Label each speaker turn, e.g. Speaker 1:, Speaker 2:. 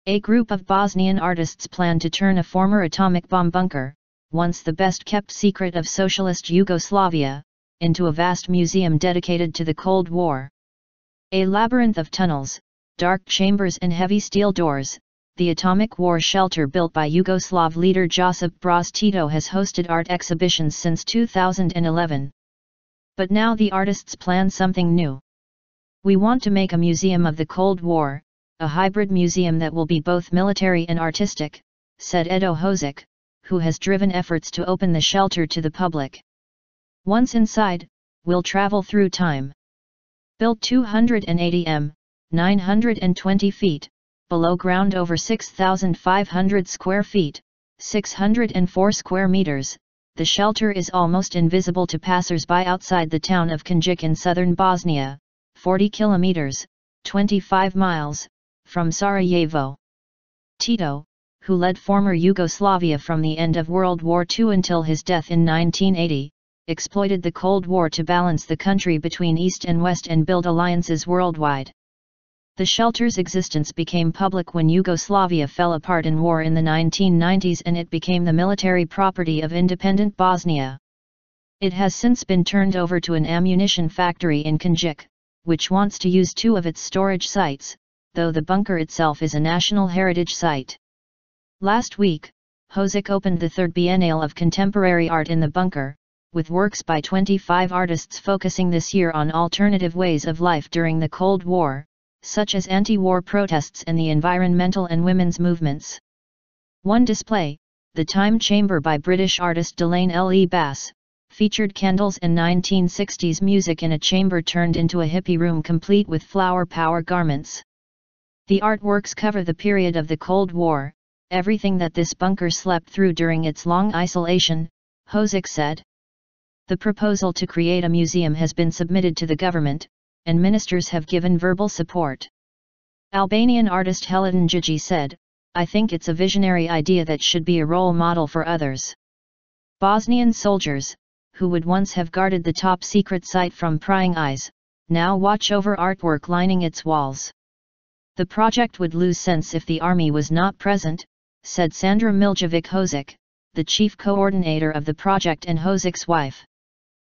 Speaker 1: A group of Bosnian artists plan to turn a former atomic bomb bunker, once the best-kept secret of socialist Yugoslavia, into a vast museum dedicated to the Cold War. A labyrinth of tunnels, dark chambers and heavy steel doors, the atomic war shelter built by Yugoslav leader Josip Broz Tito has hosted art exhibitions since 2011. But now the artists plan something new. "We want to make a museum of the Cold War, a hybrid museum that will be both military and artistic," said Edo Hozic, who has driven efforts to open the shelter to the public. "Once inside, we'll travel through time." Built 280 m, 920 feet, below ground over 6,500 square feet, 604 square meters, the shelter is almost invisible to passersby outside the town of Konjic in southern Bosnia, 40 kilometers, 25 miles, from Sarajevo. Tito, who led former Yugoslavia from the end of World War II until his death in 1980, exploited the Cold War to balance the country between East and West and build alliances worldwide. The shelter's existence became public when Yugoslavia fell apart in war in the 1990s and it became the military property of independent Bosnia. It has since been turned over to an ammunition factory in Konjic, which wants to use 2 of its storage sites, though the bunker itself is a National Heritage Site. Last week, Hozic opened the 3rd Biennale of Contemporary Art in the bunker, with works by 25 artists focusing this year on alternative ways of life during the Cold War, such as anti-war protests and the environmental and women's movements. One display, The Time Chamber by British artist Delaine L. Bass, featured candles and 1960s music in a chamber turned into a hippie room complete with flower power garments. The artworks cover the period of the Cold War, everything that this bunker slept through during its long isolation, Hozic said. The proposal to create a museum has been submitted to the government, and ministers have given verbal support. Albanian artist Helatin Gjigi said, "I think it's a visionary idea that should be a role model for others." Bosnian soldiers, who would once have guarded the top-secret site from prying eyes, now watch over artwork lining its walls. "The project would lose sense if the army was not present," said Sandra Miljevic Hozic, the chief coordinator of the project and Hozic's wife.